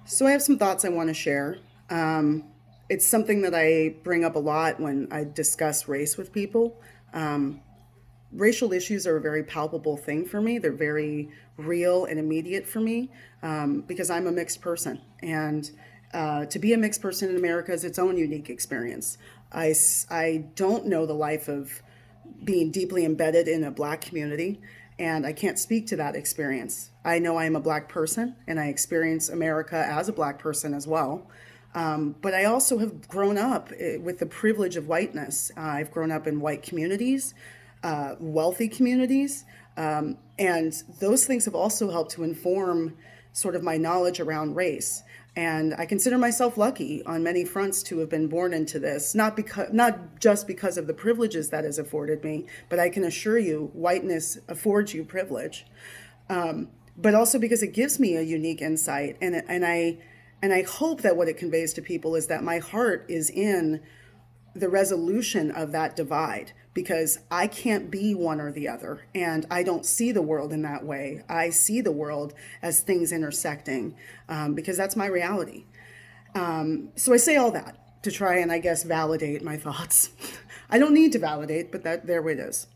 So I have some thoughts I want to share. It's something that I bring up a lot when I discuss race with people. Um, Racial issues are a very palpable thing for me. They're very real and immediate for me because I'm a mixed person. And to be a mixed person in America is its own unique experience. I don't know the life of being deeply embedded in a black community, and I can't speak to that experience. I know I am a black person, and I experience America as a black person as well. But I also have grown up with the privilege of whiteness. I've grown up in white communities, wealthy communities, and those things have also helped to inform sort of my knowledge around race. And I consider myself lucky on many fronts to have been born into this, not just because of the privileges that has afforded me, but I can assure you, whiteness affords you privilege. But also because it gives me a unique insight, and I hope that what it conveys to people is that my heart is in the resolution of that divide because I can't be one or the other. And I don't see the world in that way. I see the world as things intersecting because that's my reality. So I say all that to try and, I guess, validate my thoughts. I don't need to validate, but that there it is.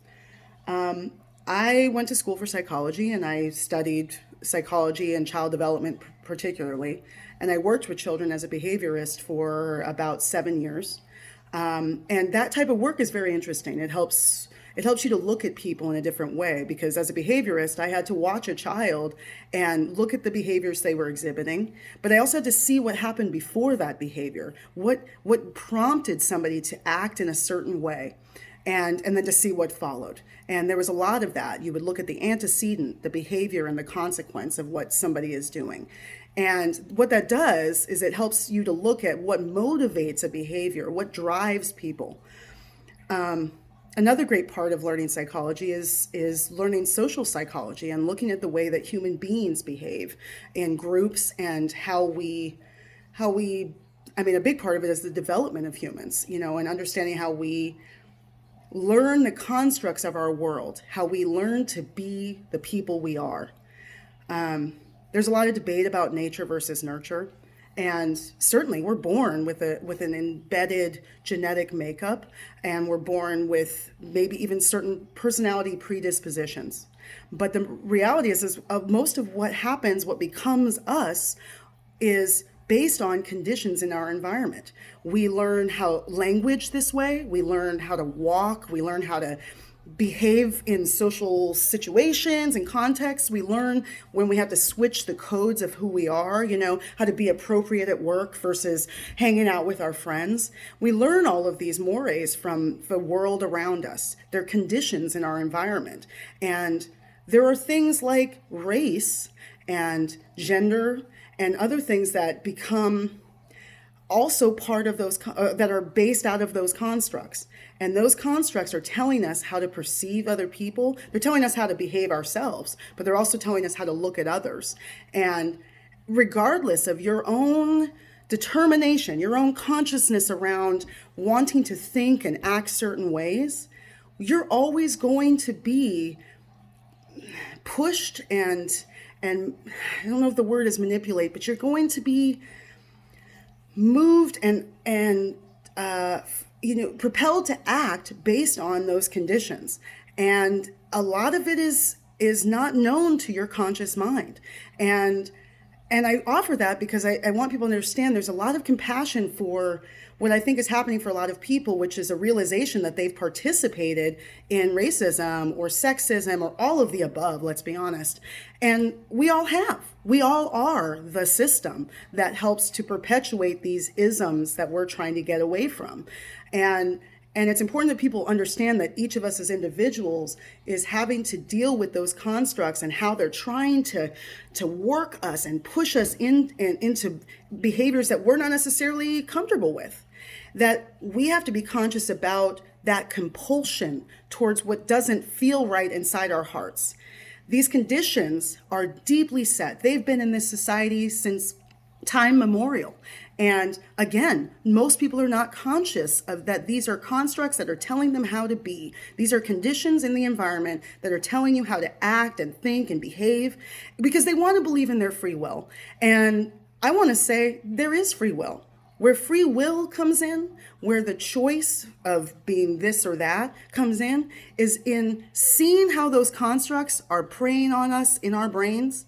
I went to school for psychology and I studied psychology and child development particularly. And I worked with children as a behaviorist for about 7 years. And that type of work is very interesting. It helps you to look at people in a different way because as a behaviorist, I had to watch a child and look at the behaviors they were exhibiting, but I also had to see what happened before that behavior. What prompted somebody to act in a certain way, and then to see what followed. And there was a lot of that. You would look at the antecedent, the behavior, and the consequence of what somebody is doing. And what that does is it helps you to look at what motivates a behavior, what drives people. Another great part of learning psychology is learning social psychology and looking at the way that human beings behave in groups and how we I mean, a big part of it is the development of humans, and understanding how we learn the constructs of our world, how we learn to be the people we are. There's a lot of debate about nature versus nurture. And certainly we're born with an embedded genetic makeup, and we're born with maybe even certain personality predispositions. But the reality is most of what happens, what becomes us, is based on conditions in our environment. We learn how language this way, we learn how to walk, we learn how to behave in social situations and contexts. We learn when we have to switch the codes of who we are, how to be appropriate at work versus hanging out with our friends. We learn all of these mores from the world around us. They're conditions in our environment. And there are things like race and gender and other things that become also part of those that are based out of those constructs. And those constructs are telling us how to perceive other people. They're telling us how to behave ourselves, but they're also telling us how to look at others. And regardless of your own determination, your own consciousness around wanting to think and act certain ways, you're always going to be pushed and I don't know if the word is manipulate, but you're going to be moved and propelled to act based on those conditions. And a lot of it is not known to your conscious mind. And I offer that because I want people to understand there's a lot of compassion for what I think is happening for a lot of people, which is a realization that they've participated in racism or sexism or all of the above, let's be honest. And we all have. We all are the system that helps to perpetuate these isms that we're trying to get away from. And it's important that people understand that each of us as individuals is having to deal with those constructs and how they're trying to work us and push us into behaviors that we're not necessarily comfortable with. That we have to be conscious about that compulsion towards what doesn't feel right inside our hearts. These conditions are deeply set. They've been in this society since time memorial. And again, most people are not conscious of that these are constructs that are telling them how to be. These are conditions in the environment that are telling you how to act and think and behave because they want to believe in their free will. And I want to say there is free will. Where free will comes in, where the choice of being this or that comes in, is in seeing how those constructs are preying on us in our brains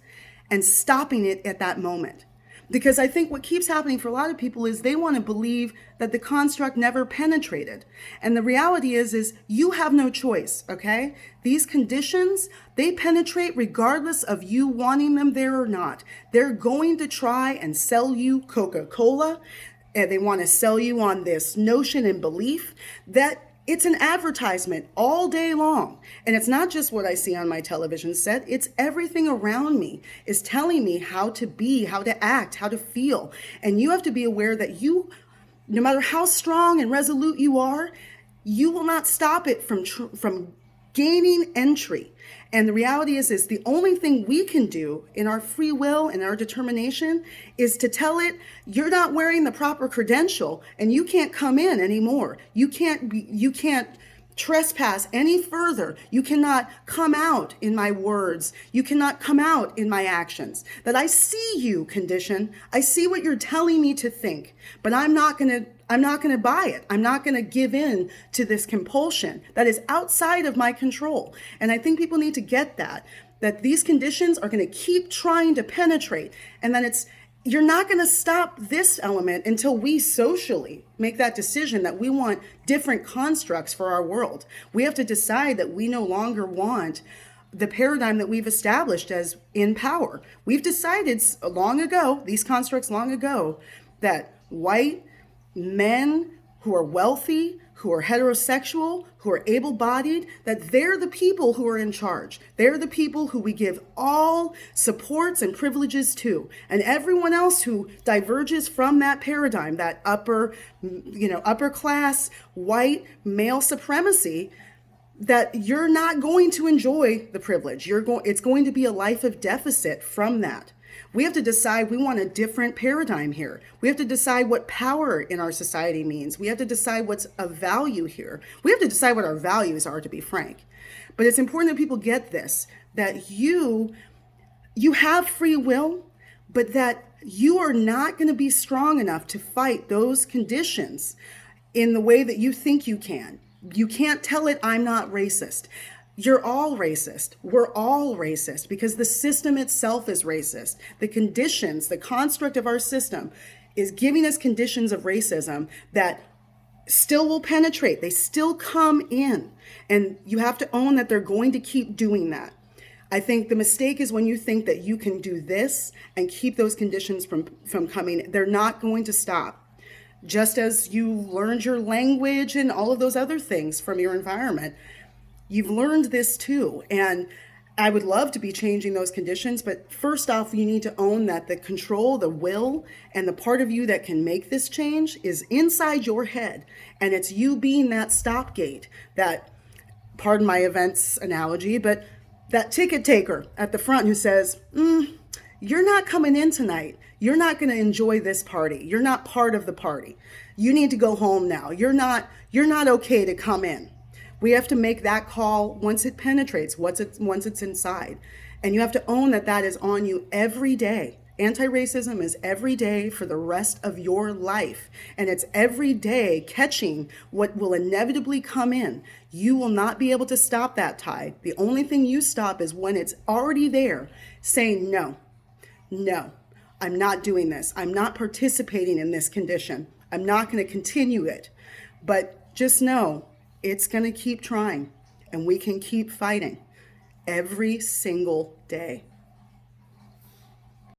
and stopping it at that moment. Because I think what keeps happening for a lot of people is they want to believe that the construct never penetrated. And the reality is you have no choice, okay? These conditions, they penetrate regardless of you wanting them there or not. They're going to try and sell you Coca-Cola, and they want to sell you on this notion and belief that it's an advertisement all day long. And it's not just what I see on my television set. It's everything around me is telling me how to be, how to act, how to feel. And you have to be aware that you, no matter how strong and resolute you are, you will not stop it from gaining entry. And the reality is the only thing we can do in our free will and our determination is to tell it, you're not wearing the proper credential and you can't come in anymore. You can't trespass any further. You cannot come out in my words. You cannot come out in my actions. That I see you, condition. I see what you're telling me to think, but I'm not going to buy it. I'm not going to give in to this compulsion that is outside of my control. And I think people need to get that these conditions are going to keep trying to penetrate, and then you're not going to stop this element until we socially make that decision that we want different constructs for our world. We have to decide that we no longer want the paradigm that we've established as in power. We've decided long ago, these constructs long ago, that white men who are wealthy, who are heterosexual, who are able-bodied, that they're the people who are in charge. They're the people who we give all supports and privileges to. And everyone else who diverges from that paradigm, that upper class, white, male supremacy, that you're not going to enjoy the privilege. It's going to be a life of deficit from that. We have to decide we want a different paradigm here. We have to decide what power in our society means. We have to decide what's of value here. We have to decide what our values are, to be frank. But it's important that people get this, that you have free will, but that you are not going to be strong enough to fight those conditions in the way that you think you can. You can't tell it, I'm not racist. You're all racist. We're all racist because the system itself is racist. The conditions, the construct of our system is giving us conditions of racism that still will penetrate. They still come in. And you have to own that they're going to keep doing that. I think the mistake is when you think that you can do this and keep those conditions from coming. They're not going to stop. Just as you learned your language and all of those other things from your environment, you've learned this too. And I would love to be changing those conditions, but first off, you need to own that the control, the will, and the part of you that can make this change is inside your head. And it's you being that stopgate, that, pardon my events analogy, but that ticket taker at the front who says, you're not coming in tonight. You're not going to enjoy this party. You're not part of the party. You need to go home now. You're not okay to come in. We have to make that call once it penetrates, once it's inside. And you have to own that is on you every day. Anti-racism is every day for the rest of your life. And it's every day catching what will inevitably come in. You will not be able to stop that tide. The only thing you stop is when it's already there, saying, no, I'm not doing this. I'm not participating in this condition. I'm not going to continue it. But just know, it's going to keep trying, and we can keep fighting every single day.